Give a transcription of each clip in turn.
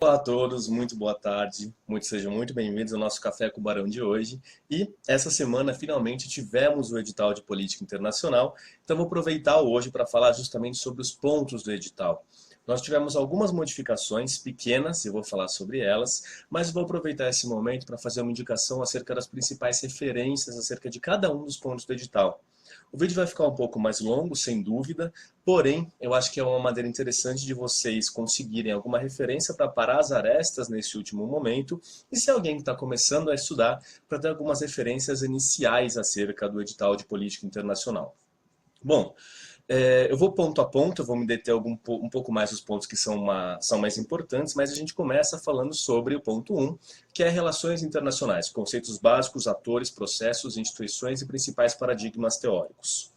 Olá a todos, muito boa tarde, sejam muito bem-vindos ao nosso Café com o Barão de hoje. E essa semana finalmente tivemos o edital de política internacional, então vou aproveitar hoje para falar justamente sobre os pontos do edital. Nós tivemos algumas modificações pequenas, eu vou falar sobre elas, mas vou aproveitar esse momento para fazer uma indicação acerca das principais referências acerca de cada um dos pontos do edital. O vídeo vai ficar um pouco mais longo, sem dúvida, porém, eu acho que é uma maneira interessante de vocês conseguirem alguma referência para parar as arestas nesse último momento, e se alguém está começando a estudar, para ter algumas referências iniciais acerca do edital de política internacional. Bom, eu vou ponto a ponto, eu vou me deter um pouco mais nos pontos que são mais importantes, mas a gente começa falando sobre o ponto 1, que é relações internacionais, conceitos básicos, atores, processos, instituições e principais paradigmas teóricos.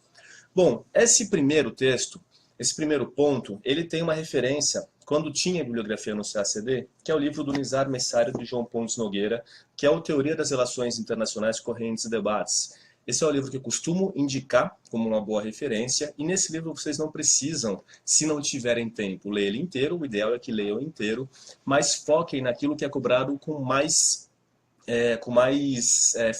Bom, esse primeiro texto, esse primeiro ponto, ele tem uma referência, quando tinha bibliografia no CACD, que é o livro do Nizar Messário de João Pontes Nogueira, que é o Teoria das Relações Internacionais Correntes e Debates. Esse é o livro que eu costumo indicar como uma boa referência, e nesse livro vocês não precisam, se não tiverem tempo, ler ele inteiro, o ideal é que leiam inteiro, mas foquem naquilo que é cobrado com mais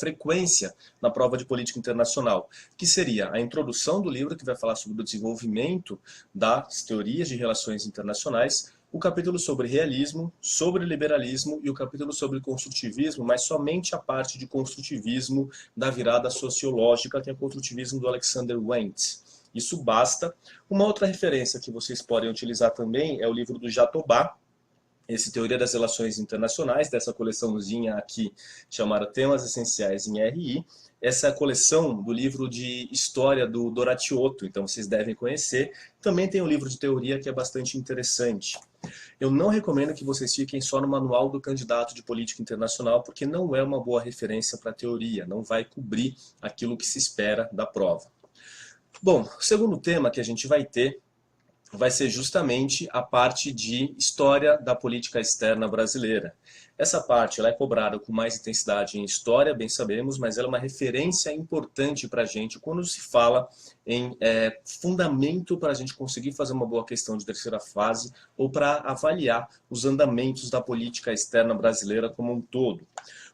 frequência na prova de política internacional, que seria a introdução do livro, que vai falar sobre o desenvolvimento das teorias de relações internacionais, o capítulo sobre realismo, sobre liberalismo e o capítulo sobre construtivismo, mas somente a parte de construtivismo da virada sociológica, que é o construtivismo do Alexander Wendt. Isso basta. Uma outra referência que vocês podem utilizar também é o livro do Jatobá, esse Teoria das Relações Internacionais, dessa coleçãozinha aqui, chamada Temas Essenciais em RI. Essa é a coleção do livro de História do Doratioto, então vocês devem conhecer. Também tem um livro de teoria que é bastante interessante. Eu não recomendo que vocês fiquem só no manual do candidato de política internacional, porque não é uma boa referência para a teoria, não vai cobrir aquilo que se espera da prova. Bom, o segundo tema que a gente vai ter vai ser justamente a parte de história da política externa brasileira. Essa parte ela é cobrada com mais intensidade em história, bem sabemos, mas ela é uma referência importante para a gente quando se fala em fundamento para a gente conseguir fazer uma boa questão de terceira fase ou para avaliar os andamentos da política externa brasileira como um todo.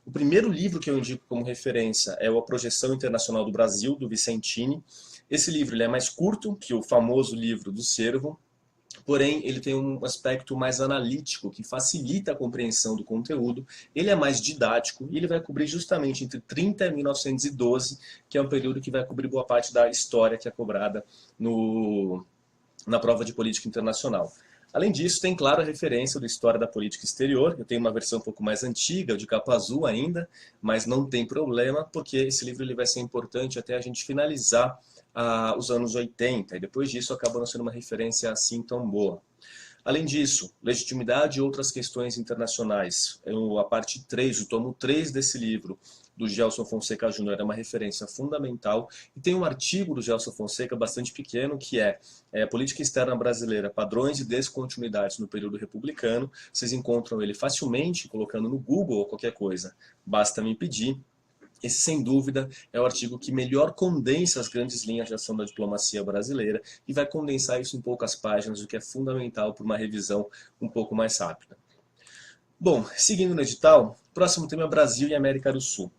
O primeiro livro que eu indico como referência é o A Projeção Internacional do Brasil, do Vicentini. Esse livro ele é mais curto que o famoso livro do Cervo, porém ele tem um aspecto mais analítico, que facilita a compreensão do conteúdo, ele é mais didático e ele vai cobrir justamente entre 30 e 1912, que é um período que vai cobrir boa parte da história que é cobrada na prova de política internacional. Além disso, tem, claro, a referência do História da Política Exterior. Eu tenho uma versão um pouco mais antiga, de capa azul ainda, mas não tem problema, porque esse livro ele vai ser importante até a gente finalizar os anos 80, e depois disso acaba não sendo uma referência assim tão boa. Além disso, legitimidade e outras questões internacionais. A parte 3, o tomo 3 desse livro, do Gelson Fonseca Júnior, é uma referência fundamental. E tem um artigo do Gelson Fonseca bastante pequeno, que é Política Externa Brasileira, Padrões e Descontinuidades no Período Republicano. Vocês encontram ele facilmente, colocando no Google ou qualquer coisa. Basta me pedir. Esse, sem dúvida, é o artigo que melhor condensa as grandes linhas de ação da diplomacia brasileira e vai condensar isso em poucas páginas, o que é fundamental para uma revisão um pouco mais rápida. Bom, seguindo no edital, o próximo tema é Brasil e América do Sul.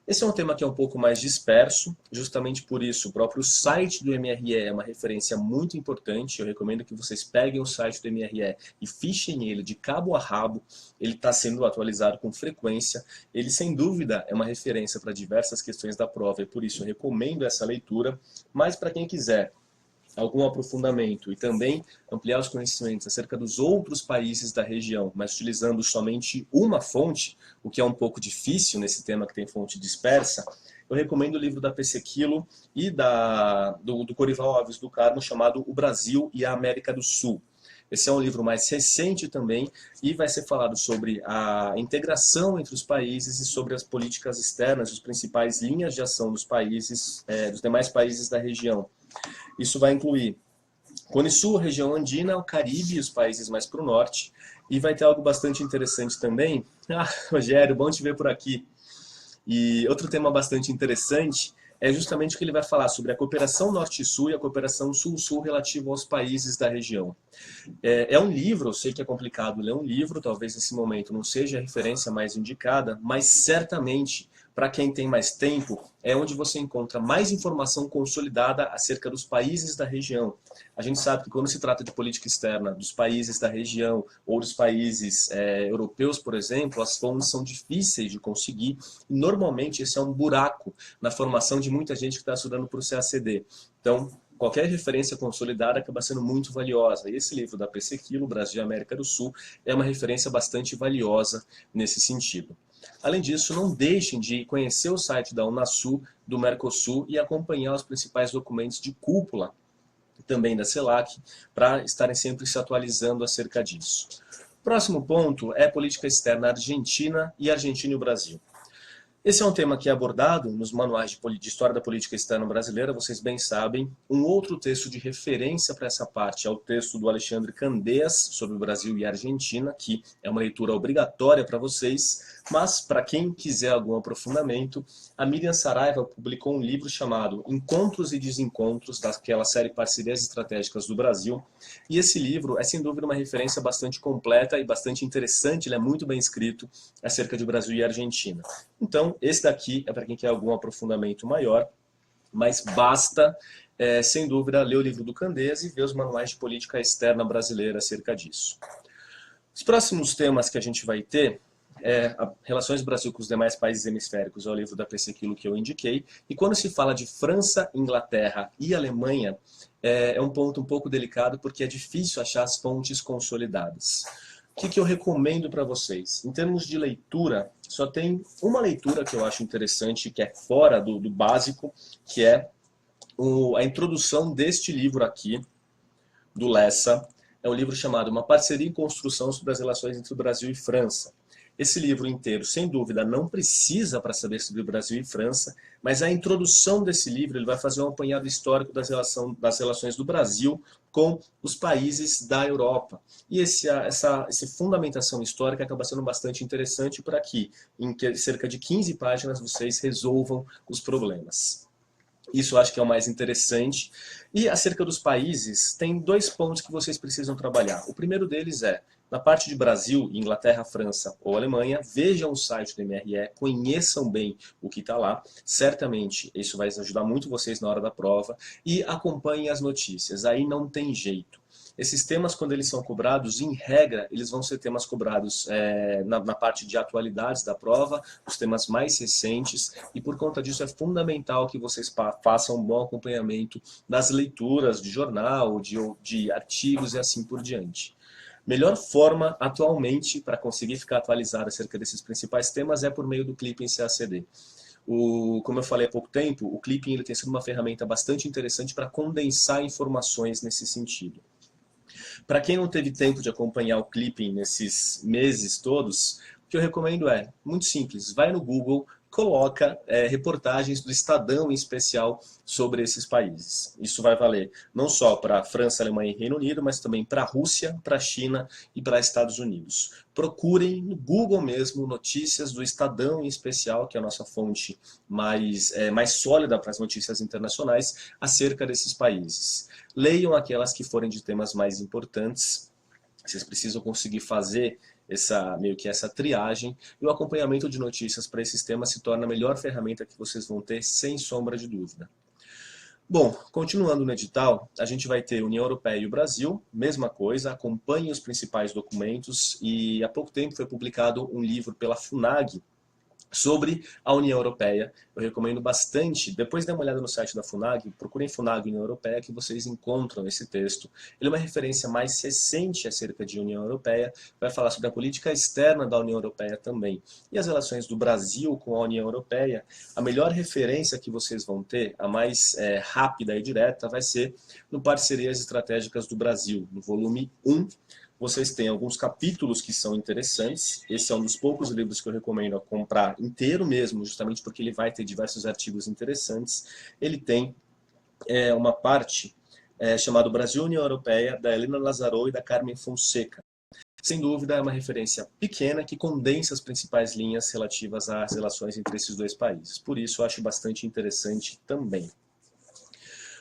Esse é um tema que é um pouco mais disperso, justamente por isso o próprio site do MRE é uma referência muito importante. Eu recomendo que vocês peguem o site do MRE e fichem ele de cabo a rabo. Ele está sendo atualizado com frequência. Ele, sem dúvida, é uma referência para diversas questões da prova e por isso eu recomendo essa leitura. Mas para quem quiser algum aprofundamento e também ampliar os conhecimentos acerca dos outros países da região, mas utilizando somente uma fonte, o que é um pouco difícil nesse tema que tem fonte dispersa, eu recomendo o livro da Pessequilo e do Corival Alves do Carmo, chamado O Brasil e a América do Sul. Esse é um livro mais recente também e vai ser falado sobre a integração entre os países e sobre as políticas externas, as principais linhas de ação dos países, dos demais países da região. Isso vai incluir Cone Sul, região andina, o Caribe e os países mais para o norte. E vai ter algo bastante interessante também. Rogério, bom te ver por aqui. E outro tema bastante interessante é justamente o que ele vai falar sobre a cooperação Norte-Sul e a cooperação Sul-Sul relativo aos países da região. É um livro, eu sei que é complicado ler um livro, talvez nesse momento não seja a referência mais indicada, mas certamente, para quem tem mais tempo, é onde você encontra mais informação consolidada acerca dos países da região. A gente sabe que quando se trata de política externa dos países da região ou dos países europeus, por exemplo, as fontes são difíceis de conseguir e normalmente esse é um buraco na formação de muita gente que está estudando para o CACD. Então, qualquer referência consolidada acaba sendo muito valiosa. E esse livro da PC Quilo, Brasil e América do Sul, é uma referência bastante valiosa nesse sentido. Além disso, não deixem de conhecer o site da Unasul, do Mercosul e acompanhar os principais documentos de cúpula, também da CELAC, para estarem sempre se atualizando acerca disso. Próximo ponto é política externa Argentina e Argentina e o Brasil. Esse é um tema que é abordado nos manuais de História da Política Externa Brasileira, vocês bem sabem. Um outro texto de referência para essa parte é o texto do Alexandre Candeias sobre o Brasil e a Argentina, que é uma leitura obrigatória para vocês, mas para quem quiser algum aprofundamento, a Miriam Saraiva publicou um livro chamado Encontros e Desencontros, daquela série Parcerias Estratégicas do Brasil, e esse livro é sem dúvida uma referência bastante completa e bastante interessante, ele é muito bem escrito acerca de Brasil e Argentina. Então, esse daqui é para quem quer algum aprofundamento maior, mas basta, sem dúvida, ler o livro do Candeias e ver os manuais de política externa brasileira acerca disso. Os próximos temas que a gente vai ter relações do Brasil com os demais países hemisféricos, é o livro da PC Quilo que eu indiquei, e quando se fala de França, Inglaterra e Alemanha, é um ponto um pouco delicado porque é difícil achar as fontes consolidadas. O que eu recomendo para vocês? Em termos de leitura, só tem uma leitura que eu acho interessante, que é fora do básico, que é a introdução deste livro aqui, do Lessa. É um livro chamado Uma Parceria em Construção sobre as Relações entre o Brasil e França. Esse livro inteiro, sem dúvida, não precisa para saber sobre o Brasil e França, mas a introdução desse livro ele vai fazer um apanhado histórico das relações do Brasil com os países da Europa. E essa fundamentação histórica acaba sendo bastante interessante para que, em cerca de 15 páginas, vocês resolvam os problemas. Isso eu acho que é o mais interessante. E acerca dos países, tem dois pontos que vocês precisam trabalhar. O primeiro deles é, na parte de Brasil, Inglaterra, França ou Alemanha, vejam o site do MRE, conheçam bem o que está lá. Certamente isso vai ajudar muito vocês na hora da prova. E acompanhem as notícias, aí não tem jeito. Esses temas, quando eles são cobrados, em regra, eles vão ser temas cobrados na parte de atualidades da prova, os temas mais recentes, e por conta disso é fundamental que vocês façam um bom acompanhamento das leituras de jornal, de artigos e assim por diante. Melhor forma, atualmente, para conseguir ficar atualizado acerca desses principais temas é por meio do Clipping CACD. Como eu falei há pouco tempo, o Clipping ele tem sido uma ferramenta bastante interessante para condensar informações nesse sentido. Para quem não teve tempo de acompanhar o Clipping nesses meses todos, o que eu recomendo é, muito simples, vai no Google, coloca reportagens do Estadão em especial sobre esses países. Isso vai valer não só para França, Alemanha e Reino Unido, mas também para a Rússia, para a China e para Estados Unidos. Procurem no Google mesmo notícias do Estadão em especial, que é a nossa fonte mais sólida para as notícias internacionais acerca desses países. Leiam aquelas que forem de temas mais importantes. Vocês precisam conseguir fazer meio que essa triagem, e o acompanhamento de notícias para esses temas se torna a melhor ferramenta que vocês vão ter, sem sombra de dúvida. Bom, continuando no edital, a gente vai ter União Europeia e o Brasil, mesma coisa, acompanhem os principais documentos, e há pouco tempo foi publicado um livro pela FUNAG, sobre a União Europeia. Eu recomendo bastante, depois dê uma olhada no site da FUNAG, procurem FUNAG União Europeia que vocês encontram esse texto. Ele é uma referência mais recente acerca de União Europeia, vai falar sobre a política externa da União Europeia também. E as relações do Brasil com a União Europeia, a melhor referência que vocês vão ter, a mais rápida e direta, vai ser no Parcerias Estratégicas do Brasil, no volume 1, vocês têm alguns capítulos que são interessantes. Esse é um dos poucos livros que eu recomendo a comprar inteiro mesmo, justamente porque ele vai ter diversos artigos interessantes. Ele tem uma parte chamada Brasil e União Europeia, da Helena Lazarou e da Carmen Fonseca. sem dúvida é uma referência pequena que condensa as principais linhas relativas às relações entre esses dois países. Por isso eu acho bastante interessante também.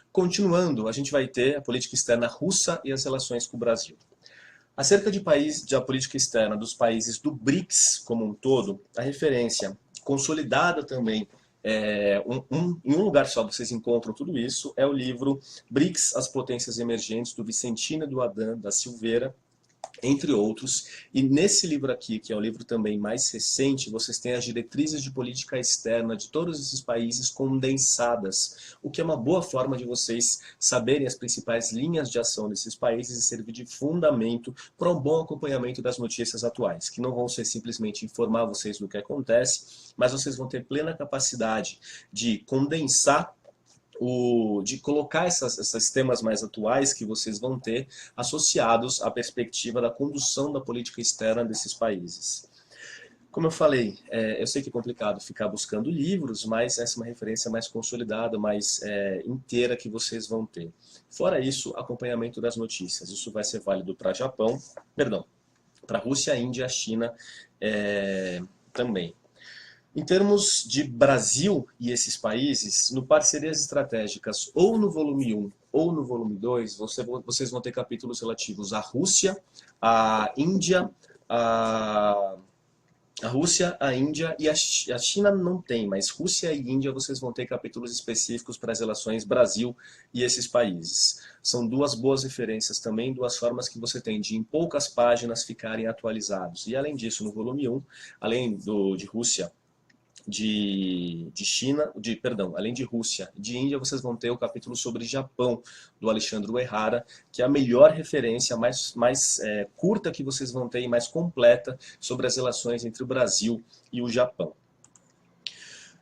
Continuando, a gente vai ter a política externa russa e as relações com o Brasil. Acerca da política externa dos países do BRICS como um todo, a referência consolidada também, em um lugar só vocês encontram tudo isso, é o livro BRICS, as Potências Emergentes, do Vicentino Eduardan da Silveira, entre outros. E nesse livro aqui, que é um livro também mais recente, vocês têm as diretrizes de política externa de todos esses países condensadas, o que é uma boa forma de vocês saberem as principais linhas de ação desses países e servir de fundamento para um bom acompanhamento das notícias atuais, que não vão ser simplesmente informar vocês do que acontece, mas vocês vão ter plena capacidade de condensar de colocar esses temas mais atuais que vocês vão ter associados à perspectiva da condução da política externa desses países. Como eu falei, eu sei que é complicado ficar buscando livros, mas essa é uma referência mais consolidada, mais inteira que vocês vão ter. Fora isso, acompanhamento das notícias. Isso vai ser válido para para a Rússia, a Índia, a China também. Em termos de Brasil e esses países, no Parcerias Estratégicas, ou no volume 1 ou no volume 2, vocês vão ter capítulos relativos à Rússia, à Índia, a Rússia, a Índia e a China não tem, mas Rússia e Índia vocês vão ter capítulos específicos para as relações Brasil e esses países. São duas boas referências também, duas formas que você tem de em poucas páginas ficarem atualizados. E além disso, no volume 1, além de Rússia, além de Rússia e de Índia, vocês vão ter o capítulo sobre Japão, do Alexandre Uehara, que é a melhor referência, mais curta que vocês vão ter e mais completa sobre as relações entre o Brasil e o Japão.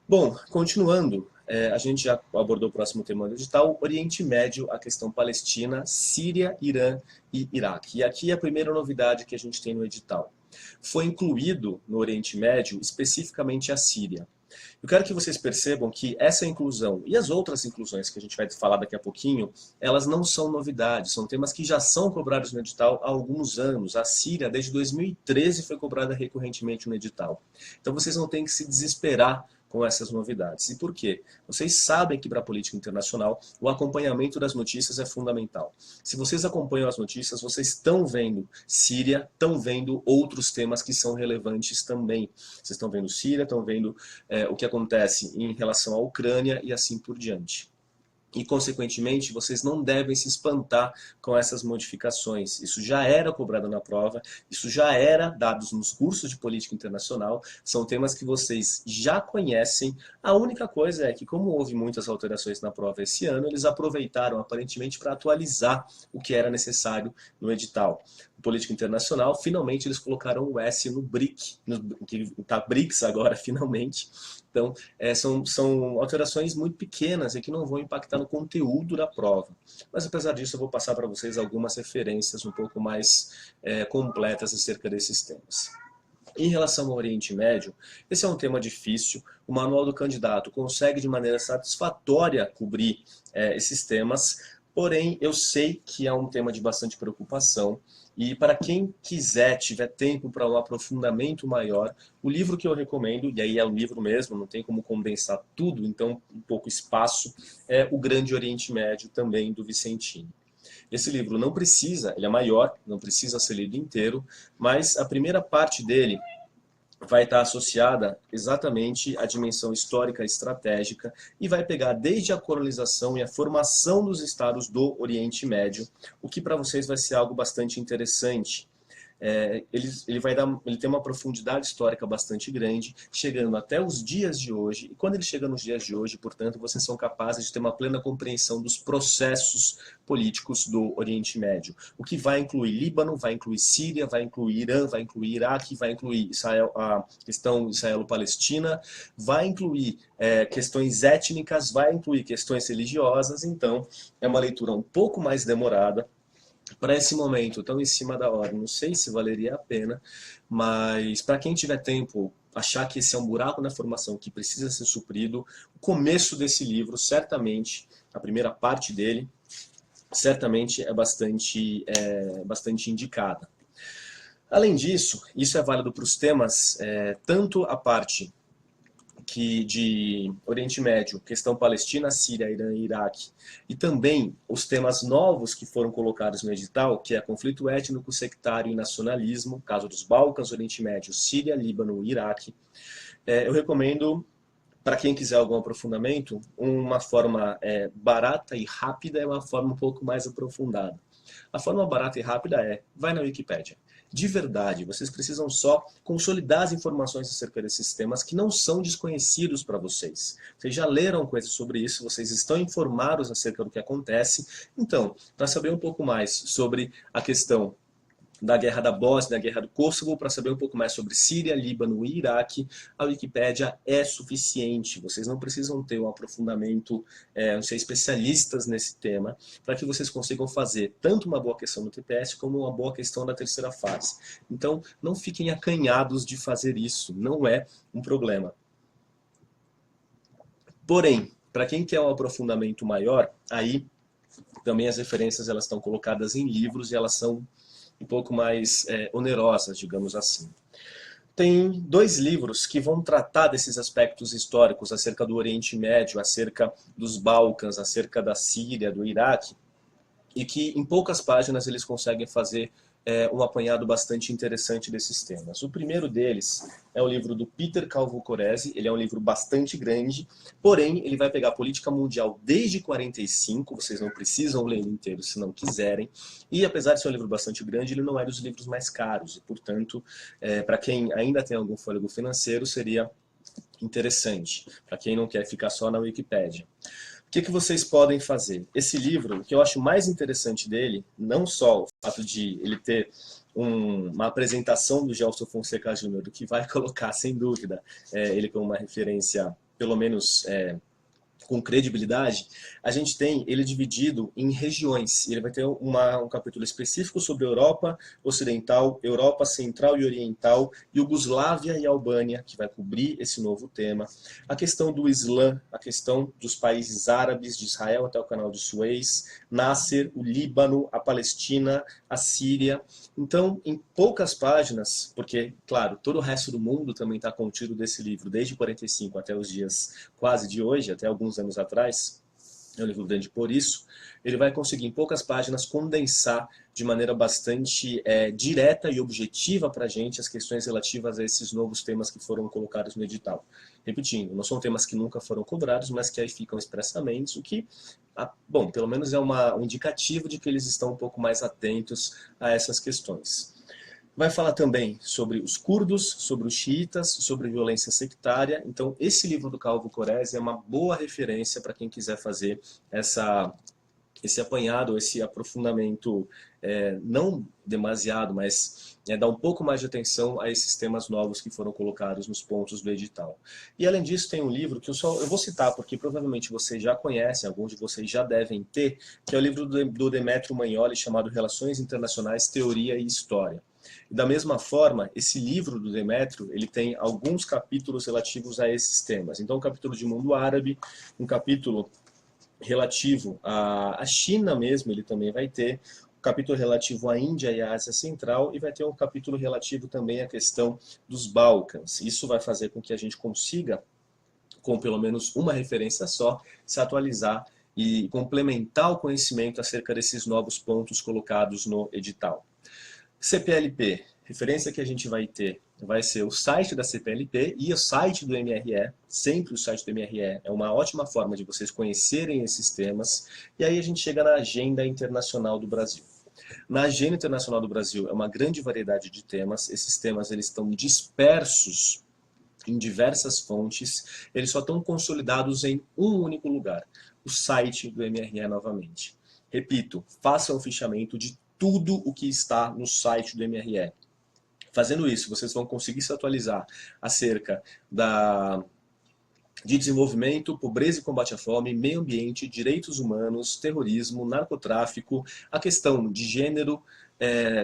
Bom, continuando, a gente já abordou o próximo tema do edital, Oriente Médio, a questão Palestina, Síria, Irã e Iraque. E aqui é a primeira novidade que a gente tem no edital. Foi incluído no Oriente Médio especificamente a Síria. Eu quero que vocês percebam que essa inclusão e as outras inclusões que a gente vai falar daqui a pouquinho, elas não são novidades, são temas que já são cobrados no edital há alguns anos. A Síria, desde 2013, foi cobrada recorrentemente no edital. Então vocês não têm que se desesperar com essas novidades. E por quê? Vocês sabem que para a política internacional o acompanhamento das notícias é fundamental. Se vocês acompanham as notícias, vocês estão vendo Síria, estão vendo outros temas que são relevantes também. Vocês estão vendo Síria, estão vendo o que acontece em relação à Ucrânia e assim por diante. E, consequentemente, vocês não devem se espantar com essas modificações. Isso já era cobrado na prova, isso já era dado nos cursos de política internacional, são temas que vocês já conhecem. A única coisa é que, como houve muitas alterações na prova esse ano, eles aproveitaram, aparentemente, para atualizar o que era necessário no edital. Política internacional, finalmente eles colocaram o S no BRIC, que está BRICS agora, finalmente. Então, são alterações muito pequenas e que não vão impactar no conteúdo da prova. Mas, apesar disso, eu vou passar para vocês algumas referências um pouco mais completas acerca desses temas. Em relação ao Oriente Médio, esse é um tema difícil. O manual do candidato consegue, de maneira satisfatória, cobrir esses temas, porém, eu sei que é um tema de bastante preocupação. E para quem tiver tempo para um aprofundamento maior, o livro que eu recomendo, e aí é o livro mesmo, não tem como condensar tudo, então um pouco espaço, é O Grande Oriente Médio, também do Vicentino. Esse livro não precisa, ele é maior, não precisa ser lido inteiro, mas a primeira parte dele vai estar associada exatamente à dimensão histórica e estratégica e vai pegar desde a colonização e a formação dos estados do Oriente Médio, o que para vocês vai ser algo bastante interessante. Ele tem uma profundidade histórica bastante grande, chegando até os dias de hoje, e quando ele chega nos dias de hoje, portanto, vocês são capazes de ter uma plena compreensão dos processos políticos do Oriente Médio, o que vai incluir Líbano, vai incluir Síria, vai incluir Irã, vai incluir Iraque, vai incluir Israel, a questão israelo-palestina, vai incluir questões étnicas, vai incluir questões religiosas. Então é uma leitura um pouco mais demorada. Para esse momento tão em cima da hora, não sei se valeria a pena, mas para quem tiver tempo, achar que esse é um buraco na formação que precisa ser suprido, o começo desse livro, certamente, a primeira parte dele, certamente é bastante indicada. Além disso, isso é válido para os temas, tanto a parte de Oriente Médio, questão Palestina, Síria, Irã e Iraque, e também os temas novos que foram colocados no edital, que é conflito étnico, sectário e nacionalismo, caso dos Balcãs, Oriente Médio, Síria, Líbano e Iraque. Eu recomendo, para quem quiser algum aprofundamento, uma forma barata e rápida é uma forma um pouco mais aprofundada. A forma barata e rápida vai na Wikipédia. De verdade, vocês precisam só consolidar as informações acerca desses temas que não são desconhecidos para vocês. Vocês já leram coisas sobre isso, vocês estão informados acerca do que acontece. Então, para saber um pouco mais sobre a questão da Guerra da Bósnia, da Guerra do Kosovo, para saber um pouco mais sobre Síria, Líbano e Iraque, a Wikipédia é suficiente. Vocês não precisam ter um aprofundamento, não ser especialistas nesse tema, para que vocês consigam fazer tanto uma boa questão do TPS como uma boa questão da terceira fase. Então, não fiquem acanhados de fazer isso, não é um problema. Porém, para quem quer um aprofundamento maior, aí também as referências elas estão colocadas em livros e elas são um pouco mais onerosas, digamos assim. Tem 2 livros que vão tratar desses aspectos históricos acerca do Oriente Médio, acerca dos Balcãs, acerca da Síria, do Iraque, e que em poucas páginas eles conseguem fazer um apanhado bastante interessante desses temas. O primeiro deles é o livro do Peter Calvo-Corresi. Ele é um livro bastante grande, porém ele vai pegar a política mundial desde 45, vocês não precisam ler ele inteiro se não quiserem, e apesar de ser um livro bastante grande, ele não é dos livros mais caros, e portanto, para quem ainda tem algum fôlego financeiro, seria interessante, para quem não quer ficar só na Wikipédia. O que vocês podem fazer? Esse livro, o que eu acho mais interessante dele, não só o fato de ele ter uma apresentação do Gelson Fonseca Júnior, que vai colocar, sem dúvida, ele como uma referência, pelo menos com credibilidade, a gente tem ele dividido em regiões. Ele vai ter um capítulo específico sobre Europa Ocidental, Europa Central e Oriental, Iugoslávia e Albânia, que vai cobrir esse novo tema. A questão do Islã, a questão dos países árabes, de Israel até o Canal de Suez, Nasser, o Líbano, a Palestina, a Síria. Então, em poucas páginas, porque, claro, todo o resto do mundo também está contido desse livro, desde 45 até os dias quase de hoje, até alguns anos atrás, é um livro grande por isso, ele vai conseguir em poucas páginas condensar de maneira bastante direta e objetiva para a gente as questões relativas a esses novos temas que foram colocados no edital. Repetindo, não são temas que nunca foram cobrados, mas que aí ficam expressamente, o que, bom, pelo menos é um indicativo de que eles estão um pouco mais atentos a essas questões. Vai falar também sobre os curdos, sobre os xiitas, sobre violência sectária. Então, esse livro do Calvo-Corresi é uma boa referência para quem quiser fazer esse apanhado, esse aprofundamento, não demasiado, mas dar um pouco mais de atenção a esses temas novos que foram colocados nos pontos do edital. E além disso, tem um livro que eu vou citar, porque provavelmente vocês já conhecem, alguns de vocês já devem ter, que é o livro do Demetrio Magnoli, chamado Relações Internacionais, Teoria e História. Da mesma forma, esse livro do Demetrio, ele tem alguns capítulos relativos a esses temas. Então, um capítulo de mundo árabe, um capítulo relativo à China mesmo, ele também vai ter, um capítulo relativo à Índia e à Ásia Central, e vai ter um capítulo relativo também à questão dos Balcãs. Isso vai fazer com que a gente consiga, com pelo menos uma referência só, se atualizar e complementar o conhecimento acerca desses novos pontos colocados no edital. CPLP, referência que a gente vai ter vai ser o site da CPLP e o site do MRE. Sempre o site do MRE é uma ótima forma de vocês conhecerem esses temas. E aí a gente chega na Agenda Internacional do Brasil. Na Agenda Internacional do Brasil é uma grande variedade de temas. Esses temas eles estão dispersos em diversas fontes. Eles só estão consolidados em um único lugar, o site do MRE novamente. Repito, façam o fichamento de tudo o que está no site do MRE. Fazendo isso, vocês vão conseguir se atualizar acerca de desenvolvimento, pobreza e combate à fome, meio ambiente, direitos humanos, terrorismo, narcotráfico, a questão de gênero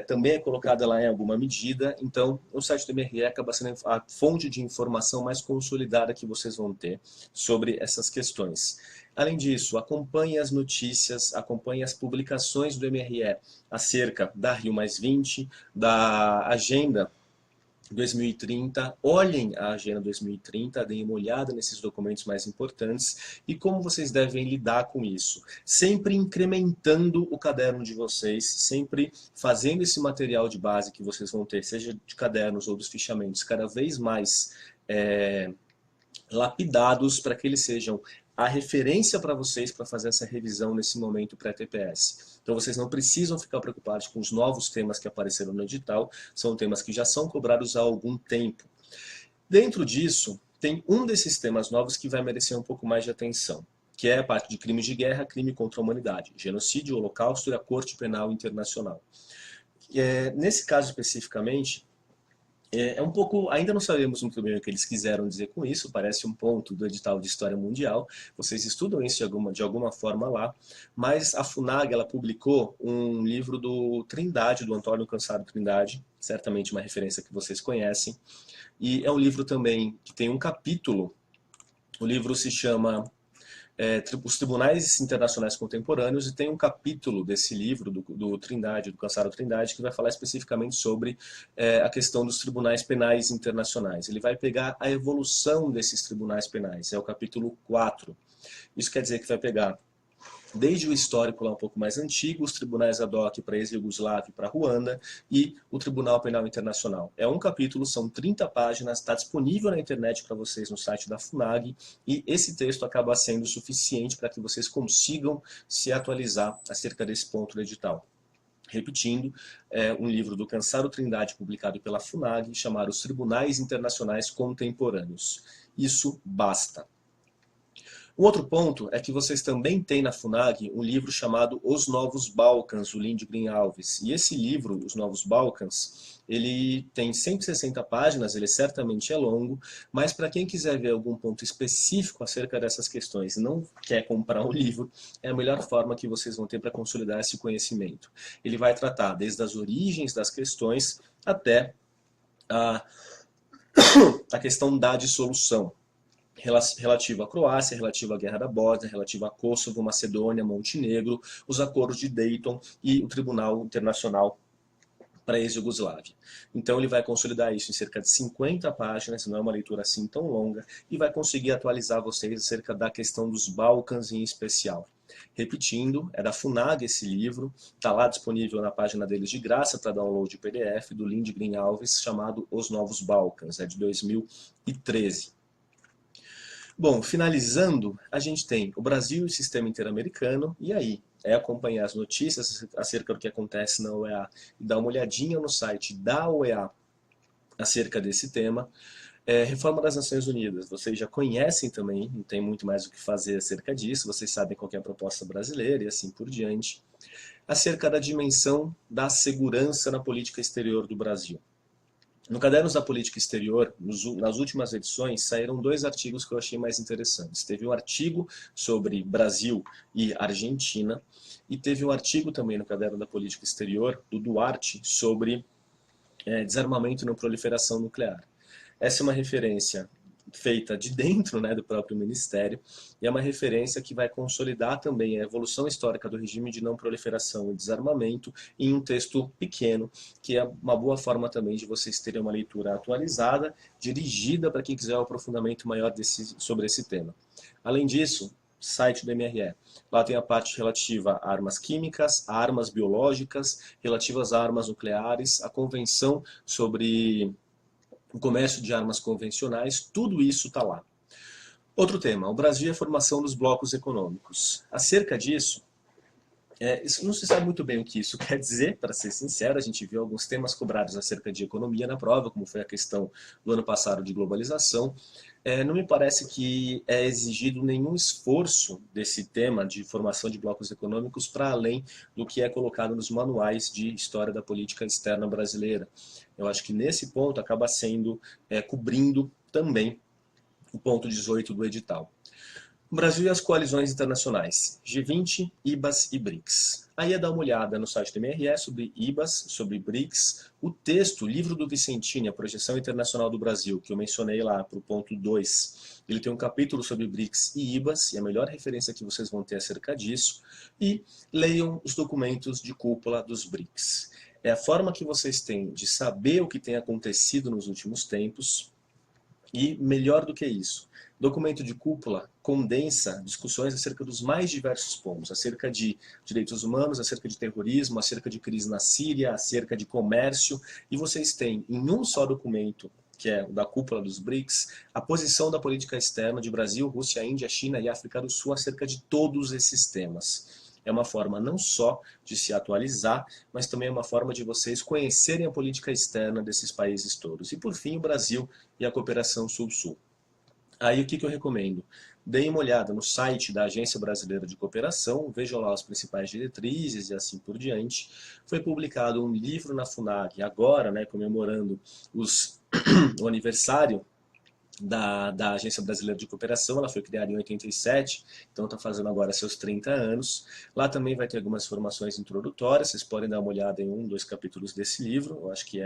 também é colocada lá em alguma medida. Então, o site do MRE acaba sendo a fonte de informação mais consolidada que vocês vão ter sobre essas questões. Além disso, acompanhe as notícias, acompanhe as publicações do MRE acerca da Rio+20, da Agenda 2030, olhem a Agenda 2030, deem uma olhada nesses documentos mais importantes e como vocês devem lidar com isso. Sempre incrementando o caderno de vocês, sempre fazendo esse material de base que vocês vão ter, seja de cadernos ou dos fichamentos, cada vez mais lapidados para que eles sejam a referência para vocês para fazer essa revisão nesse momento pré-TPS. Então vocês não precisam ficar preocupados com os novos temas que apareceram no edital, são temas que já são cobrados há algum tempo. Dentro disso, tem um desses temas novos que vai merecer um pouco mais de atenção, que é a parte de crimes de guerra, crime contra a humanidade, genocídio, holocausto e a Corte Penal Internacional. Nesse caso especificamente, um pouco, ainda não sabemos muito bem o que eles quiseram dizer com isso, parece um ponto do edital de História Mundial, vocês estudam isso de alguma forma lá, mas a FUNAG ela publicou um livro do Trindade, do Antônio Cansado Trindade, certamente uma referência que vocês conhecem, e é um livro também que tem um capítulo, o livro se chama Os Tribunais Internacionais Contemporâneos, e tem um capítulo desse livro, do Trindade, do Cansado Trindade, que vai falar especificamente sobre a questão dos tribunais penais internacionais. Ele vai pegar a evolução desses tribunais penais, é o capítulo 4. Isso quer dizer que vai pegar desde o histórico lá um pouco mais antigo, os tribunais ad hoc para ex-Yugoslávia e para Ruanda, e o Tribunal Penal Internacional. É um capítulo, são 30 páginas, está disponível na internet para vocês no site da FUNAG, e esse texto acaba sendo suficiente para que vocês consigam se atualizar acerca desse ponto do edital. Repetindo, é um livro do Cansado Trindade, publicado pela FUNAG, chamado Os Tribunais Internacionais Contemporâneos. Isso basta. Um outro ponto é que vocês também têm na FUNAG um livro chamado Os Novos Balcãs, do Lindgren Alves. E esse livro, Os Novos Balcãs, ele tem 160 páginas, ele certamente é longo, mas para quem quiser ver algum ponto específico acerca dessas questões e não quer comprar um livro, é a melhor forma que vocês vão ter para consolidar esse conhecimento. Ele vai tratar desde as origens das questões até a questão da dissolução, relativa à Croácia, relativa à Guerra da Bósnia, relativa a Kosovo, Macedônia, Montenegro, os acordos de Dayton e o Tribunal Internacional para a ex-Yugoslávia. Então ele vai consolidar isso em cerca de 50 páginas, não é uma leitura assim tão longa, e vai conseguir atualizar vocês acerca da questão dos Balcãs em especial. Repetindo, é da FUNAG esse livro, está lá disponível na página deles de graça para download de PDF, do Lindgren Alves, chamado Os Novos Balcãs, é de 2013. Bom, finalizando, a gente tem o Brasil e o sistema interamericano, e aí é acompanhar as notícias acerca do que acontece na OEA e dar uma olhadinha no site da OEA acerca desse tema. Reforma das Nações Unidas, vocês já conhecem também, não tem muito mais o que fazer acerca disso, vocês sabem qual é a proposta brasileira e assim por diante. Acerca da dimensão da segurança na política exterior do Brasil. No Cadernos da Política Exterior, nas últimas edições, saíram 2 artigos que eu achei mais interessantes. Teve um artigo sobre Brasil e Argentina, e teve um artigo também no Caderno da Política Exterior, do Duarte, sobre desarmamento e não proliferação nuclear. Essa é uma referência feita de dentro, né, do próprio Ministério, e é uma referência que vai consolidar também a evolução histórica do regime de não proliferação e desarmamento em um texto pequeno, que é uma boa forma também de vocês terem uma leitura atualizada, dirigida para quem quiser um aprofundamento maior sobre esse tema. Além disso, site do MRE. Lá tem a parte relativa a armas químicas, a armas biológicas, relativas a armas nucleares, a convenção sobre o comércio de armas convencionais, tudo isso está lá. Outro tema, o Brasil e a formação dos blocos econômicos. Acerca disso, isso não se sabe muito bem o que isso quer dizer, para ser sincero, a gente viu alguns temas cobrados acerca de economia na prova, como foi a questão do ano passado de globalização. Não me parece que é exigido nenhum esforço desse tema de formação de blocos econômicos para além do que é colocado nos manuais de história da política externa brasileira. Eu acho que nesse ponto acaba sendo, cobrindo também o ponto 18 do edital. O Brasil e as coalizões internacionais, G20, IBAS e BRICS. Aí é dar uma olhada no site do MRE sobre IBAS, sobre BRICS, o texto, o livro do Vicentini, a projeção internacional do Brasil, que eu mencionei lá para o ponto 2, ele tem um capítulo sobre BRICS e IBAS, e a melhor referência que vocês vão ter acerca disso, e leiam os documentos de cúpula dos BRICS. É a forma que vocês têm de saber o que tem acontecido nos últimos tempos, e melhor do que isso, documento de cúpula condensa discussões acerca dos mais diversos pontos, acerca de direitos humanos, acerca de terrorismo, acerca de crise na Síria, acerca de comércio, e vocês têm em um só documento, que é o da cúpula dos BRICS, a posição da política externa de Brasil, Rússia, Índia, China e África do Sul acerca de todos esses temas. É uma forma não só de se atualizar, mas também é uma forma de vocês conhecerem a política externa desses países todos. E por fim, o Brasil e a cooperação Sul-Sul. Aí o que eu recomendo? Deem uma olhada no site da Agência Brasileira de Cooperação, vejam lá as principais diretrizes e assim por diante. Foi publicado um livro na FUNAG, agora, né, comemorando o aniversário da Agência Brasileira de Cooperação. Ela foi criada em 87, então está fazendo agora seus 30 anos. Lá também vai ter algumas informações introdutórias, vocês podem dar uma olhada em 1, 2 capítulos desse livro, eu acho que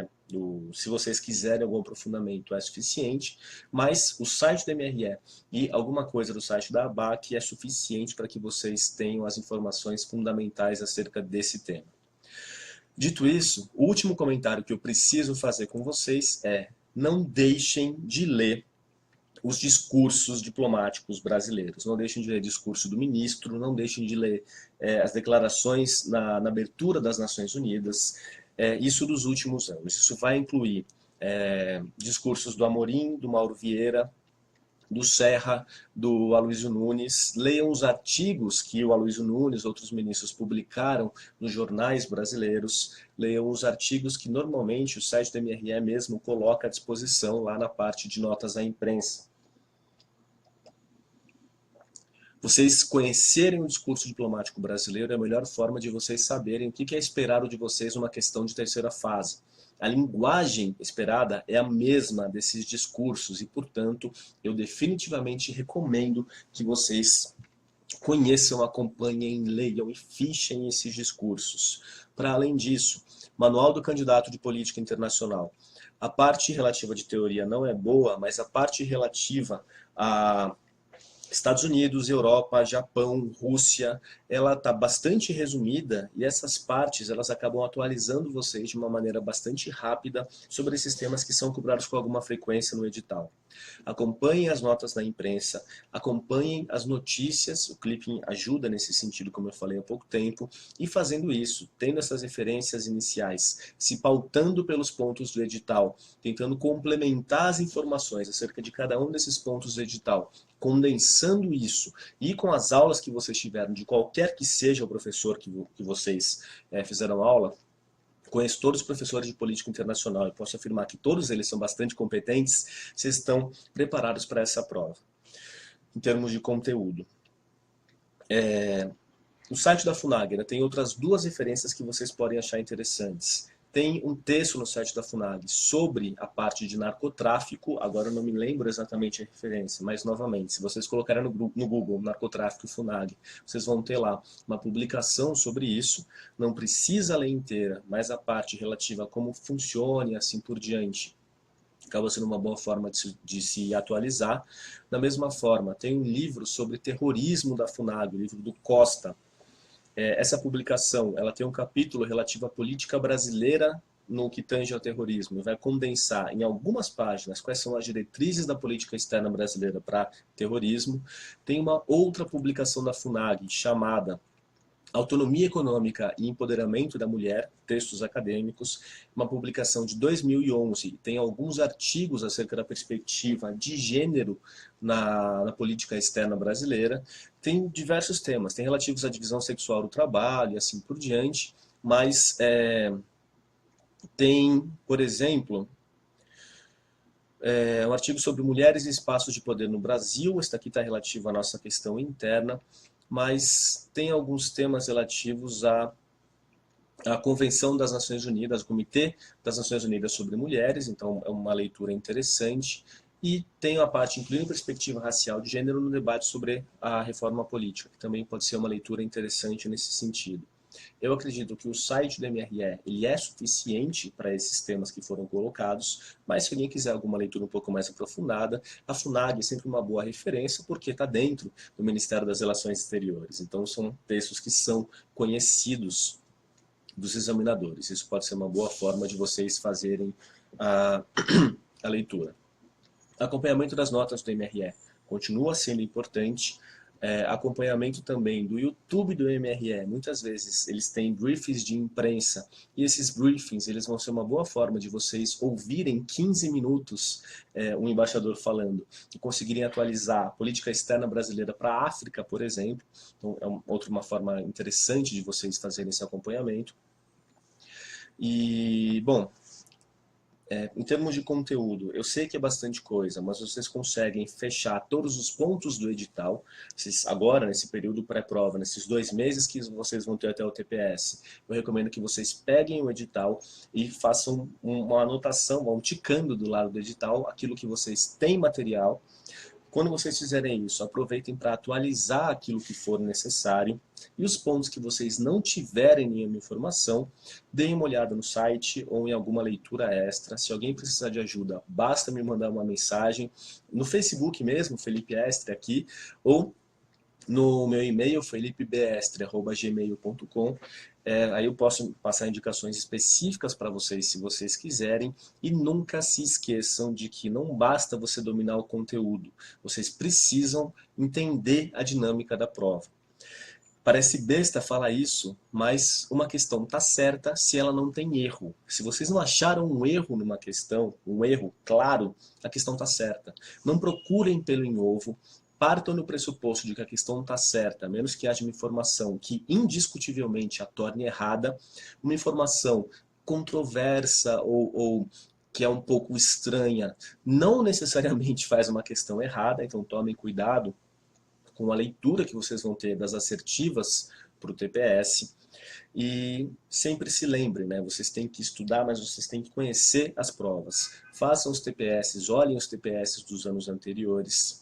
se vocês quiserem algum aprofundamento é suficiente, mas o site do MRE e alguma coisa do site da ABAC é suficiente para que vocês tenham as informações fundamentais acerca desse tema. Dito isso, o último comentário que eu preciso fazer com vocês é: não deixem de ler os discursos diplomáticos brasileiros. Não deixem de ler o discurso do ministro, não deixem de ler as declarações na abertura das Nações Unidas, isso dos últimos anos. Isso vai incluir discursos do Amorim, do Mauro Vieira, do Serra, do Aloysio Nunes. Leiam os artigos que o Aloysio Nunes e outros ministros publicaram nos jornais brasileiros. Leiam os artigos que normalmente o site do MRE mesmo coloca à disposição lá na parte de notas à imprensa. Vocês conhecerem o discurso diplomático brasileiro é a melhor forma de vocês saberem o que é esperado de vocês numa questão de terceira fase. A linguagem esperada é a mesma desses discursos e, portanto, eu definitivamente recomendo que vocês conheçam, acompanhem, leiam e fichem esses discursos. Para além disso, Manual do Candidato de Política Internacional. A parte relativa de teoria não é boa, mas a parte relativa a Estados Unidos, Europa, Japão, Rússia, ela está bastante resumida e essas partes elas acabam atualizando vocês de uma maneira bastante rápida sobre esses temas que são cobrados com alguma frequência no edital. Acompanhem as notas da imprensa, acompanhem as notícias, o Clipping ajuda nesse sentido, como eu falei há pouco tempo, e fazendo isso, tendo essas referências iniciais, se pautando pelos pontos do edital, tentando complementar as informações acerca de cada um desses pontos do edital, condensando isso e com as aulas que vocês tiveram, de qualquer que seja o professor que vocês fizeram aula. Conheço todos os professores de política internacional e posso afirmar que todos eles são bastante competentes, vocês estão preparados para essa prova. Em termos de conteúdo. O site da FUNAG tem outras 2 referências que vocês podem achar interessantes. Tem um texto no site da FUNAG sobre a parte de narcotráfico, agora eu não me lembro exatamente a referência, mas novamente, se vocês colocarem no Google narcotráfico FUNAG, vocês vão ter lá uma publicação sobre isso, não precisa ler inteira, mas a parte relativa a como funciona e assim por diante, acaba sendo uma boa forma de se atualizar. Da mesma forma, tem um livro sobre terrorismo da FUNAG, o livro do Costa. Essa publicação ela tem um capítulo relativo à política brasileira no que tange ao terrorismo. Vai condensar em algumas páginas quais são as diretrizes da política externa brasileira para terrorismo. Tem uma outra publicação da FUNAG chamada Autonomia Econômica e Empoderamento da Mulher, textos acadêmicos, uma publicação de 2011, tem alguns artigos acerca da perspectiva de gênero na política externa brasileira, tem diversos temas, tem relativos à divisão sexual do trabalho e assim por diante, mas tem, por exemplo, um artigo sobre mulheres e espaços de poder no Brasil, esta aqui está relativo à nossa questão interna, mas tem alguns temas relativos à Convenção das Nações Unidas, o Comitê das Nações Unidas sobre Mulheres, então é uma leitura interessante. E tenho a parte incluindo perspectiva racial de gênero no debate sobre a reforma política, que também pode ser uma leitura interessante nesse sentido. Eu acredito que o site do MRE ele é suficiente para esses temas que foram colocados, mas se alguém quiser alguma leitura um pouco mais aprofundada, a FUNAG é sempre uma boa referência, porque está dentro do Ministério das Relações Exteriores. Então, são textos que são conhecidos dos examinadores. Isso pode ser uma boa forma de vocês fazerem a leitura. Acompanhamento das notas do MRE continua sendo importante. Acompanhamento também do YouTube do MRE. Muitas vezes eles têm briefings de imprensa e esses briefings eles vão ser uma boa forma de vocês ouvirem 15 minutos um embaixador falando e conseguirem atualizar a política externa brasileira para a África, por exemplo. Então é uma forma interessante de vocês fazerem esse acompanhamento. E, bom, em termos de conteúdo, eu sei que é bastante coisa, mas vocês conseguem fechar todos os pontos do edital. Agora, nesse período pré-prova, nesses 2 meses que vocês vão ter até o TPS, eu recomendo que vocês peguem o edital e façam uma anotação, vão ticando do lado do edital aquilo que vocês têm material. Quando vocês fizerem isso, aproveitem para atualizar aquilo que for necessário e os pontos que vocês não tiverem nenhuma informação, deem uma olhada no site ou em alguma leitura extra. Se alguém precisar de ajuda, basta me mandar uma mensagem no Facebook mesmo, Felipe Estre aqui, ou no meu e-mail, felipebestre@gmail.com. Aí eu posso passar indicações específicas para vocês, se vocês quiserem. E nunca se esqueçam de que não basta você dominar o conteúdo. Vocês precisam entender a dinâmica da prova. Parece besta falar isso, mas uma questão está certa se ela não tem erro. Se vocês não acharam um erro numa questão, um erro claro, a questão está certa. Não procurem pelo em ovo. Partam do pressuposto de que a questão está certa, a menos que haja uma informação que indiscutivelmente a torne errada, uma informação controversa ou que é um pouco estranha, não necessariamente faz uma questão errada, então tomem cuidado com a leitura que vocês vão ter das assertivas para o TPS. E sempre se lembrem, né? Vocês têm que estudar, mas vocês têm que conhecer as provas. Façam os TPS, olhem os TPS dos anos anteriores.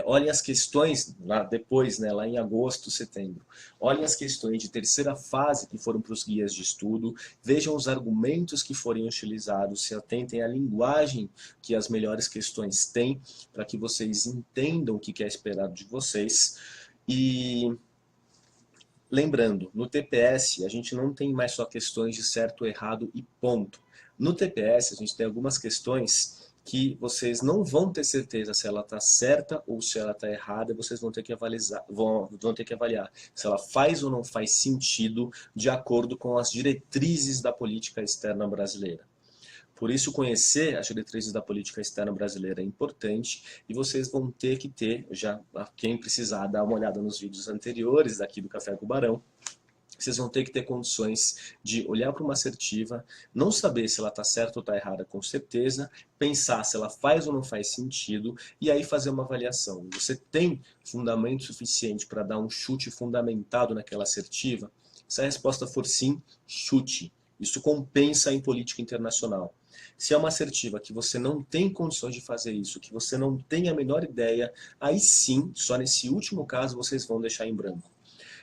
Olhem as questões lá depois, né, lá em agosto, setembro. Olhem as questões de terceira fase que foram para os guias de estudo, vejam os argumentos que forem utilizados, se atentem à linguagem que as melhores questões têm, para que vocês entendam o que é esperado de vocês. E lembrando, no TPS a gente não tem mais só questões de certo, errado e ponto. No TPS a gente tem algumas questões que vocês não vão ter certeza se ela está certa ou se ela está errada, vocês vão ter que avaliar se ela faz ou não faz sentido de acordo com as diretrizes da política externa brasileira. Por isso, conhecer as diretrizes da política externa brasileira é importante e vocês vão ter que ter, já quem precisar dar uma olhada nos vídeos anteriores daqui do Café com o Barão, vocês vão ter que ter condições de olhar para uma assertiva, não saber se ela está certa ou está errada com certeza, pensar se ela faz ou não faz sentido e aí fazer uma avaliação. Você tem fundamento suficiente para dar um chute fundamentado naquela assertiva? Se a resposta for sim, chute. Isso compensa em política internacional. Se é uma assertiva que você não tem condições de fazer isso, que você não tem a menor ideia, aí sim, só nesse último caso, vocês vão deixar em branco.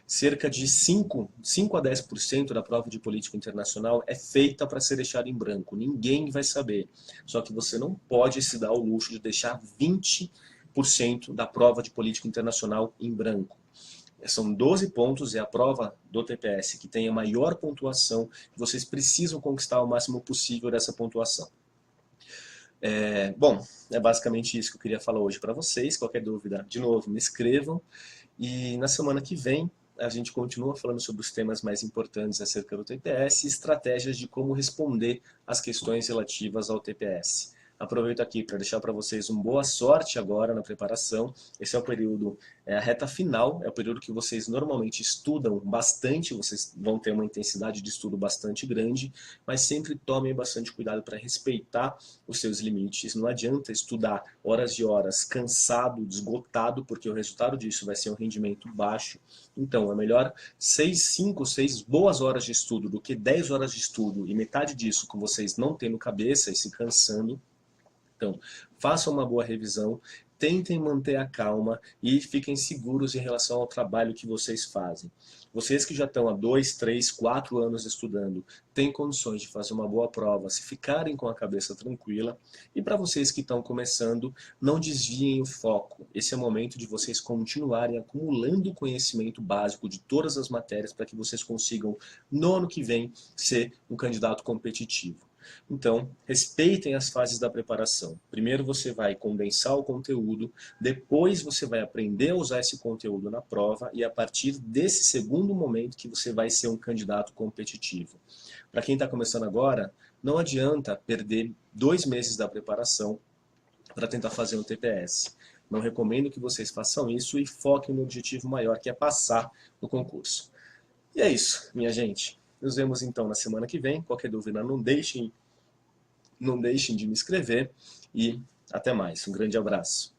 Cerca de 5 a 10% da prova de política internacional é feita para ser deixada em branco. Ninguém vai saber. Só que você não pode se dar o luxo de deixar 20% da prova de política internacional em branco. São 12 pontos, é a prova do TPS que tem a maior pontuação. Vocês precisam conquistar o máximo possível dessa pontuação. Bom, é basicamente isso que eu queria falar hoje para vocês. Qualquer dúvida, de novo, me escrevam. E na semana que vem, a gente continua falando sobre os temas mais importantes acerca do TPS e estratégias de como responder às questões relativas ao TPS. Aproveito aqui para deixar para vocês uma boa sorte agora na preparação. Esse é o período, a reta final, é o período que vocês normalmente estudam bastante, vocês vão ter uma intensidade de estudo bastante grande, mas sempre tomem bastante cuidado para respeitar os seus limites. Não adianta estudar horas e horas cansado, esgotado, porque o resultado disso vai ser um rendimento baixo. Então, é melhor 5, 6 boas horas de estudo do que 10 horas de estudo e metade disso com vocês não tendo cabeça e se cansando. Então, façam uma boa revisão, tentem manter a calma e fiquem seguros em relação ao trabalho que vocês fazem. Vocês que já estão há 2, 3, 4 anos estudando, têm condições de fazer uma boa prova, se ficarem com a cabeça tranquila. E para vocês que estão começando, não desviem o foco. Esse é o momento de vocês continuarem acumulando conhecimento básico de todas as matérias para que vocês consigam, no ano que vem, ser um candidato competitivo. Então, respeitem as fases da preparação. Primeiro você vai condensar o conteúdo, depois você vai aprender a usar esse conteúdo na prova e a partir desse segundo momento que você vai ser um candidato competitivo. Para quem está começando agora, não adianta perder 2 meses da preparação para tentar fazer um TPS. Não recomendo que vocês façam isso e foquem no objetivo maior, que é passar no concurso. E é isso, minha gente. Nos vemos então na semana que vem. Qualquer dúvida, não deixem de me escrever e até mais. Um grande abraço.